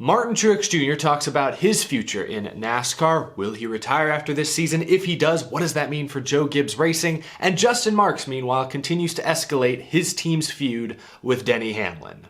Martin Truex Jr. talks about his future in NASCAR. Will he retire after this season? If he does, what does that mean for Joe Gibbs Racing? And Justin Marks, meanwhile, continues to escalate his team's feud with Denny Hamlin.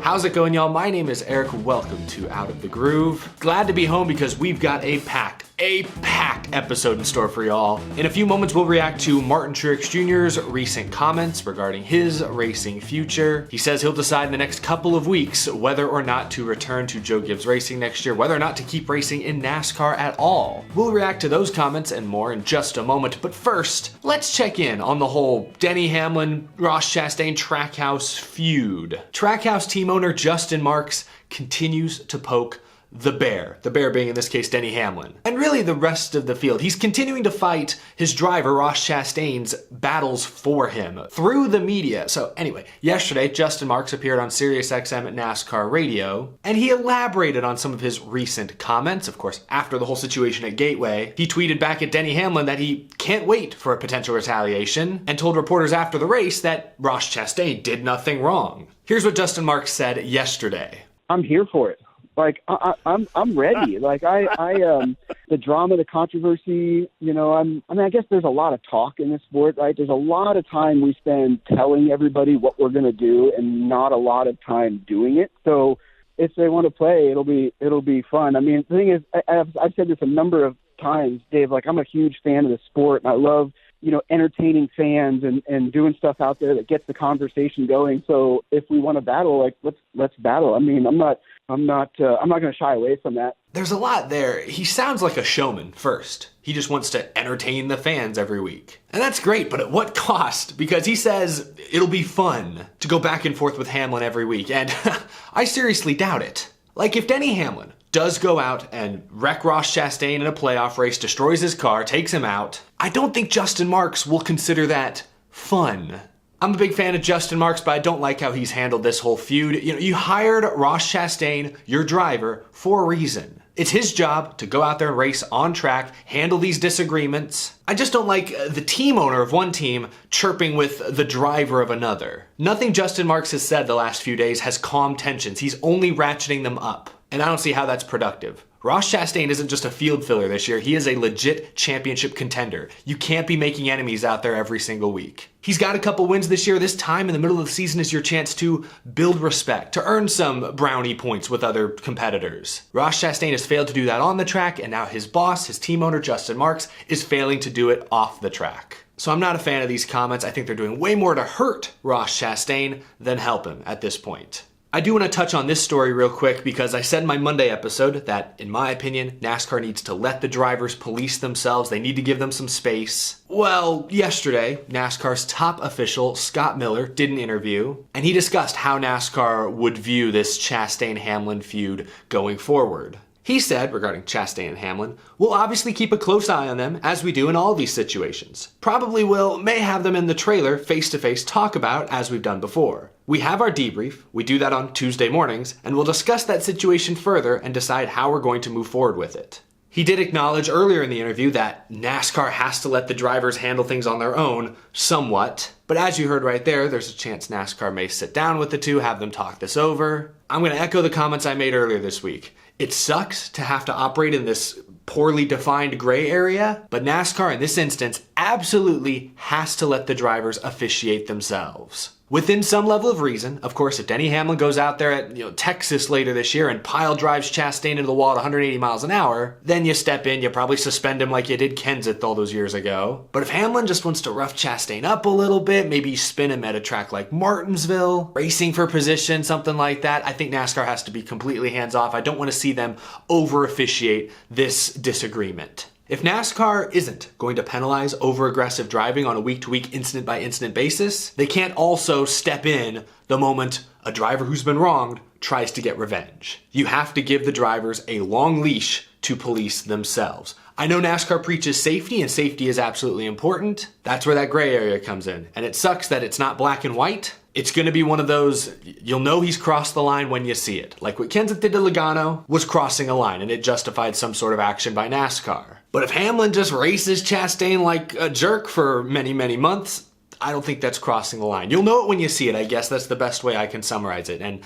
How's it going, y'all? My name is Eric. Welcome to Out of the Groove. Glad to be home because we've got a packed episode in store for y'all. In a few moments, we'll react to Martin Truex Jr.'s recent comments regarding his racing future. He says he'll decide in the next couple of weeks whether or not to return to Joe Gibbs Racing next year, whether or not to keep racing in NASCAR at all. We'll react to those comments and more in just a moment, but first, let's check in on the whole Denny Hamlin, Ross Chastain Trackhouse feud. Trackhouse team owner Justin Marks continues to poke the bear being in this case Denny Hamlin, and really the rest of the field. He's continuing to fight his driver Ross Chastain's battles for him through the media. So anyway, yesterday Justin Marks appeared on SiriusXM at NASCAR Radio, and he elaborated on some of his recent comments. Of course, after the whole situation at Gateway, he tweeted back at Denny Hamlin that he can't wait for a potential retaliation, and told reporters after the race that Ross Chastain did nothing wrong. Here's what Justin Marks said yesterday. I'm here for it. Like I'm ready. Like the drama, the controversy. You know, I guess there's a lot of talk in this sport, right? There's a lot of time we spend telling everybody what we're going to do, and not a lot of time doing it. So if they want to play, it'll be fun. I mean, the thing is, I've said this a number of times, Dave. Like, I'm a huge fan of the sport, and I love, you know, entertaining fans and doing stuff out there that gets the conversation going. So if we want to battle, like, let's battle. I mean, I'm not going to shy away from that. There's a lot there. He sounds like a showman first. He just wants to entertain the fans every week. And that's great, but at what cost? Because he says it'll be fun to go back and forth with Hamlin every week. And I seriously doubt it. Like, if Denny Hamlin does go out and wreck Ross Chastain in a playoff race, destroys his car, takes him out, I don't think Justin Marks will consider that fun. I'm a big fan of Justin Marks, but I don't like how he's handled this whole feud. You know, you hired Ross Chastain, your driver, for a reason. It's his job to go out there and race on track, handle these disagreements. I just don't like the team owner of one team chirping with the driver of another. Nothing Justin Marks has said the last few days has calmed tensions. He's only ratcheting them up, and I don't see how that's productive. Ross Chastain isn't just a field filler this year, he is a legit championship contender. You can't be making enemies out there every single week. He's got a couple wins this year. This time in the middle of the season is your chance to build respect, to earn some brownie points with other competitors. Ross Chastain has failed to do that on the track, and now his boss, his team owner, Justin Marks, is failing to do it off the track. So I'm not a fan of these comments. I think they're doing way more to hurt Ross Chastain than help him at this point. I do want to touch on this story real quick because I said in my Monday episode that, in my opinion, NASCAR needs to let the drivers police themselves. They need to give them some space. Well, yesterday, NASCAR's top official, Scott Miller, did an interview, and he discussed how NASCAR would view this Chastain-Hamlin feud going forward. He said, regarding Chastain and Hamlin, we'll obviously keep a close eye on them, as we do in all these situations. Probably may have them in the trailer face-to-face talk about, as we've done before. We have our debrief, we do that on Tuesday mornings, and we'll discuss that situation further and decide how we're going to move forward with it. He did acknowledge earlier in the interview that NASCAR has to let the drivers handle things on their own, somewhat. But as you heard right there, there's a chance NASCAR may sit down with the two, have them talk this over. I'm going to echo the comments I made earlier this week. It sucks to have to operate in this poorly defined gray area, but NASCAR in this instance absolutely has to let the drivers officiate themselves. Within some level of reason. Of course, if Denny Hamlin goes out there at Texas later this year and pile drives Chastain into the wall at 180 miles an hour, then you step in, you probably suspend him like you did Kenseth all those years ago. But if Hamlin just wants to rough Chastain up a little bit, maybe spin him at a track like Martinsville, racing for position, something like that, I think NASCAR has to be completely hands off. I don't want to see them over officiate this disagreement. If NASCAR isn't going to penalize over-aggressive driving on a week-to-week, incident-by-incident basis, they can't also step in the moment a driver who's been wronged tries to get revenge. You have to give the drivers a long leash to police themselves. I know NASCAR preaches safety, and safety is absolutely important. That's where that gray area comes in. And it sucks that it's not black and white. It's going to be one of those, you'll know he's crossed the line when you see it. Like what Kenseth did to Logano was crossing a line, and it justified some sort of action by NASCAR. But if Hamlin just races Chastain like a jerk for many, many months, I don't think that's crossing the line. You'll know it when you see it, I guess. That's the best way I can summarize it. And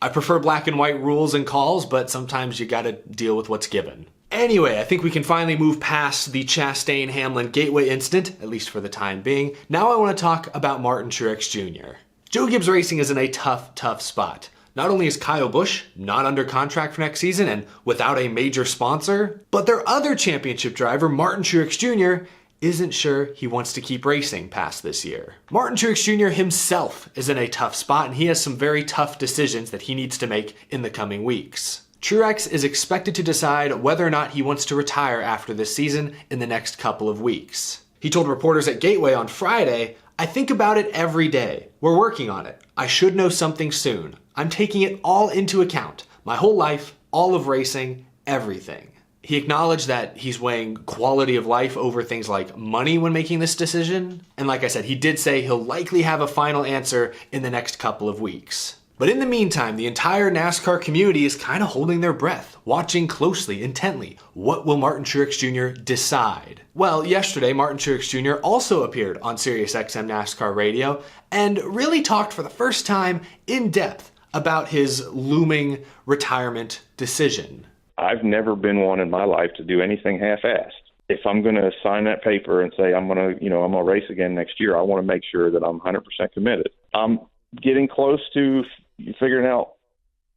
I prefer black and white rules and calls, but sometimes you gotta deal with what's given. Anyway, I think we can finally move past the Chastain-Hamlin gateway incident, at least for the time being. Now I want to talk about Martin Truex Jr. Joe Gibbs Racing is in a tough spot. Not only is Kyle Busch not under contract for next season and without a major sponsor, but their other championship driver, Martin Truex Jr., isn't sure he wants to keep racing past this year. Martin Truex Jr. himself is in a tough spot, and he has some very tough decisions that he needs to make in the coming weeks. Truex is expected to decide whether or not he wants to retire after this season in the next couple of weeks. He told reporters at Gateway on Friday, "I think about it every day. We're working on it. I should know something soon. I'm taking it all into account. My whole life, all of racing, everything." He acknowledged that he's weighing quality of life over things like money when making this decision. And like I said, he did say he'll likely have a final answer in the next couple of weeks. But in the meantime, the entire NASCAR community is kind of holding their breath, watching closely, intently. What will Martin Truex Jr. decide? Well, yesterday, Martin Truex Jr. also appeared on SiriusXM NASCAR Radio and really talked for the first time in depth about his looming retirement decision. I've never been one in my life to do anything half-assed. If I'm going to sign that paper and say I'm going to race again next year, I want to make sure that I'm 100% committed. I'm getting close to figuring out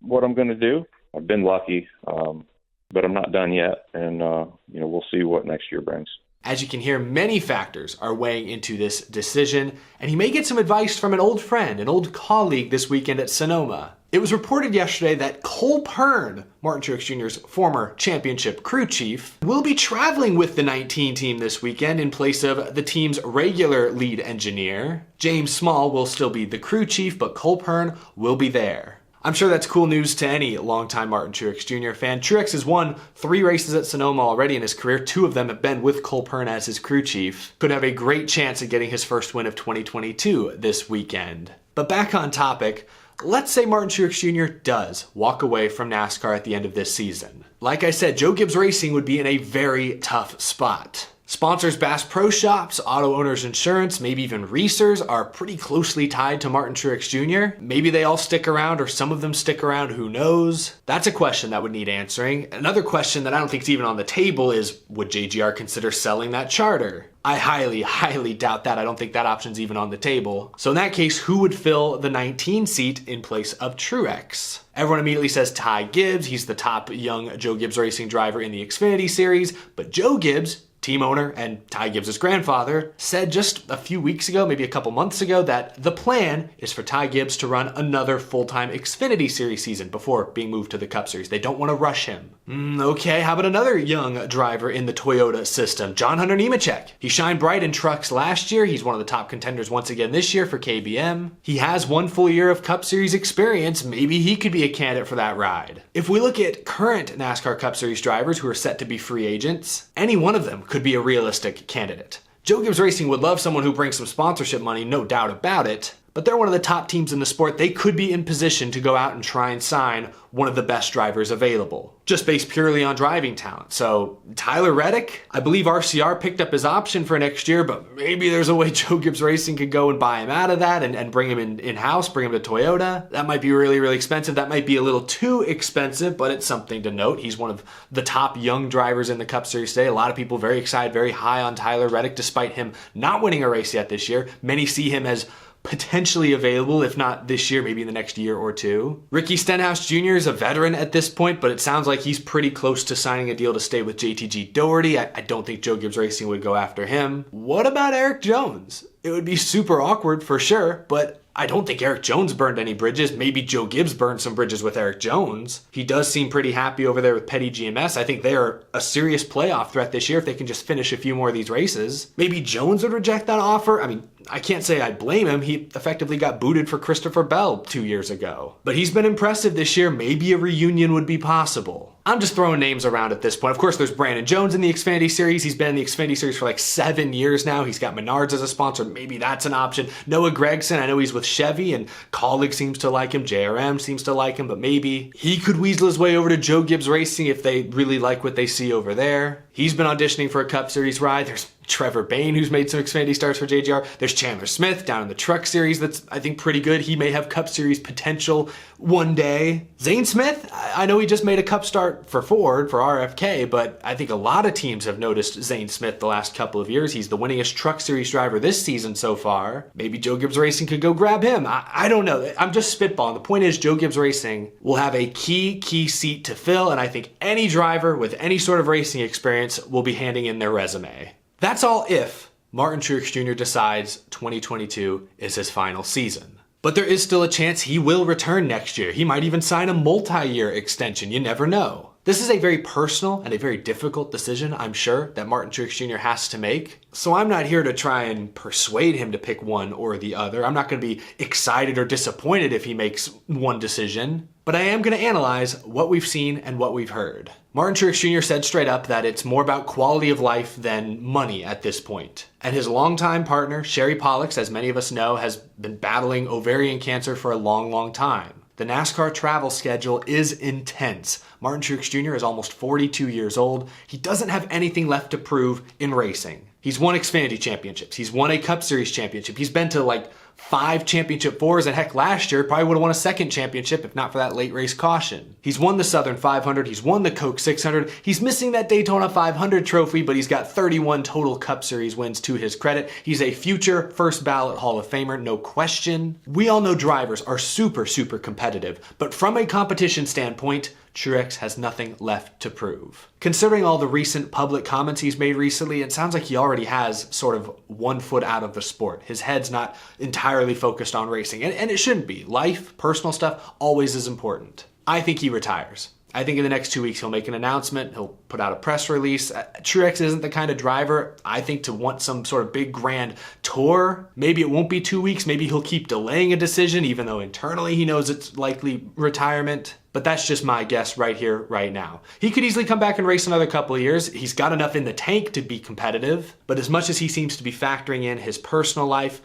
what I'm going to do. I've been lucky, but I'm not done yet, and we'll see what next year brings. As you can hear, many factors are weighing into this decision, and he may get some advice from an old friend, an old colleague this weekend at Sonoma. It was reported yesterday that Cole Pearn, Martin Truex Jr.'s former championship crew chief, will be traveling with the 19 team this weekend in place of the team's regular lead engineer. James Small will still be the crew chief, but Cole Pearn will be there. I'm sure that's cool news to any longtime Martin Truex Jr. fan. Truex has won 3 races at Sonoma already in his career. 2 of them have been with Cole Pearn as his crew chief. Could have a great chance at getting his first win of 2022 this weekend. But back on topic, let's say Martin Truex Jr. does walk away from NASCAR at the end of this season. Like I said, Joe Gibbs Racing would be in a very tough spot. Sponsors Bass Pro Shops, Auto Owners Insurance, maybe even Reesers are pretty closely tied to Martin Truex Jr. Maybe they all stick around or some of them stick around, who knows? That's a question that would need answering. Another question that I don't think is even on the table is, would JGR consider selling that charter? I highly doubt that. I don't think that option's even on the table. So in that case, who would fill the 19 seat in place of Truex? Everyone immediately says Ty Gibbs. He's the top young Joe Gibbs Racing driver in the Xfinity Series. But Joe Gibbs, team owner and Ty Gibbs' grandfather, said just a few weeks ago, maybe a couple months ago, that the plan is for Ty Gibbs to run another full-time Xfinity Series season before being moved to the Cup Series. They don't want to rush him. Okay, how about another young driver in the Toyota system, John Hunter Nemechek? He shined bright in trucks last year. He's one of the top contenders once again this year for KBM. He has 1 full year of Cup Series experience. Maybe he could be a candidate for that ride. If we look at current NASCAR Cup Series drivers who are set to be free agents, any one of them could be a realistic candidate. Joe Gibbs Racing would love someone who brings some sponsorship money, no doubt about it, but they're one of the top teams in the sport. They could be in position to go out and try and sign one of the best drivers available, just based purely on driving talent. So Tyler Reddick, I believe RCR picked up his option for next year, but maybe there's a way Joe Gibbs Racing could go and buy him out of that and bring him in-house, bring him to Toyota. That might be really expensive. That might be a little too expensive, but it's something to note. He's one of the top young drivers in the Cup Series today. A lot of people very excited, very high on Tyler Reddick, despite him not winning a race yet this year. Many see him as potentially available, if not this year, maybe in the next year or 2. Ricky Stenhouse Jr. is a veteran at this point, but it sounds like he's pretty close to signing a deal to stay with JTG Doherty. I don't think Joe Gibbs Racing would go after him. What about Eric Jones? It would be super awkward for sure, but I don't think Eric Jones burned any bridges. Maybe Joe Gibbs burned some bridges with Eric Jones. He does seem pretty happy over there with Petty GMS. I think they are a serious playoff threat this year if they can just finish a few more of these races. Maybe Jones would reject that offer. I mean, I can't say I blame him. He effectively got booted for Christopher Bell 2 years ago. But he's been impressive this year. Maybe a reunion would be possible. I'm just throwing names around at this point. Of course, there's Brandon Jones in the Xfinity Series. He's been in the Xfinity Series for like 7 years now. He's got Menards as a sponsor. Maybe that's an option. Noah Gragson, I know he's with Chevy, and Colleague seems to like him. JRM seems to like him, but maybe he could weasel his way over to Joe Gibbs Racing if they really like what they see over there. He's been auditioning for a Cup Series ride. There's Trevor Bayne, who's made some Xfinity starts for JGR. There's Chandler Smith down in the Truck Series that's, I think, pretty good. He may have Cup Series potential one day. Zane Smith, I know he just made a Cup start for Ford, for RFK, but I think a lot of teams have noticed Zane Smith the last couple of years. He's the winningest Truck Series driver this season so far. Maybe Joe Gibbs Racing could go grab him. I don't know. I'm just spitballing. The point is, Joe Gibbs Racing will have a key seat to fill, and I think any driver with any sort of racing experience will be handing in their resume. That's all if Martin Truex Jr. decides 2022 is his final season. But there is still a chance he will return next year. He might even sign a multi-year extension. You never know. This is a very personal and a very difficult decision, I'm sure, that Martin Truex Jr. has to make. So I'm not here to try and persuade him to pick one or the other. I'm not going to be excited or disappointed if he makes one decision. But I am going to analyze what we've seen and what we've heard. Martin Truex Jr. said straight up that it's more about quality of life than money at this point. And his longtime partner, Sherry Pollux, as many of us know, has been battling ovarian cancer for a long time. The NASCAR travel schedule is intense. Martin Truex Jr. is almost 42 years old. He doesn't have anything left to prove in racing. He's won Xfinity championships. He's won a Cup Series championship. He's been to like 5 championship fours, and heck, last year probably would have won a second championship if not for that late race caution. He's won the Southern 500. He's won the Coke 600. He's missing that Daytona 500 trophy, but he's got 31 total Cup Series wins to his credit. He's a future first ballot Hall of Famer, no question. We all know drivers are super competitive, but from a competition standpoint, Truex has nothing left to prove. Considering all the recent public comments he's made recently, it sounds like he already has sort of one foot out of the sport. His head's not entirely focused on racing, and it shouldn't be. Life, personal stuff, always is important. I think he retires. I think in the next 2 weeks he'll make an announcement, he'll put out a press release. Truex isn't the kind of driver, I think, to want some sort of big grand tour. Maybe it won't be 2 weeks, maybe he'll keep delaying a decision even though internally he knows it's likely retirement. But that's just my guess right here, right now. He could easily come back and race another couple of years. He's got enough in the tank to be competitive. But as much as he seems to be factoring in his personal life,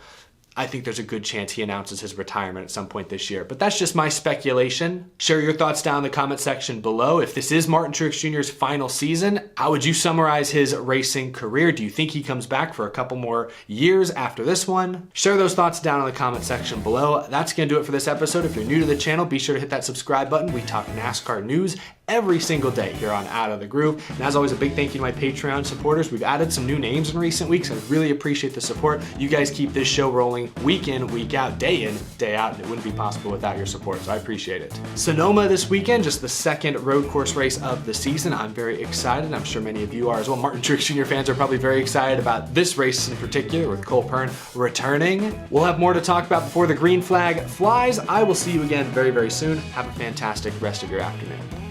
I think there's a good chance he announces his retirement at some point this year. But that's just my speculation. Share your thoughts down in the comment section below. If this is Martin Truex Jr.'s final season, how would you summarize his racing career? Do you think he comes back for a couple more years after this one? Share those thoughts down in the comment section below. That's going to do it for this episode. If you're new to the channel, be sure to hit that subscribe button. We talk NASCAR news every single day here on Out of the Groove. And as always, a big thank you to my Patreon supporters. We've added some new names in recent weeks. I really appreciate the support. You guys keep this show rolling week in, week out, day in, day out, and it wouldn't be possible without your support, so I appreciate it. Sonoma this weekend, just the second road course race of the season. I'm very excited. I'm sure many of you are as well. Martin Truex Jr. fans are probably very excited about this race in particular with Cole Pearn returning. We'll have more to talk about before the green flag flies. I will see you again very soon. Have a fantastic rest of your afternoon.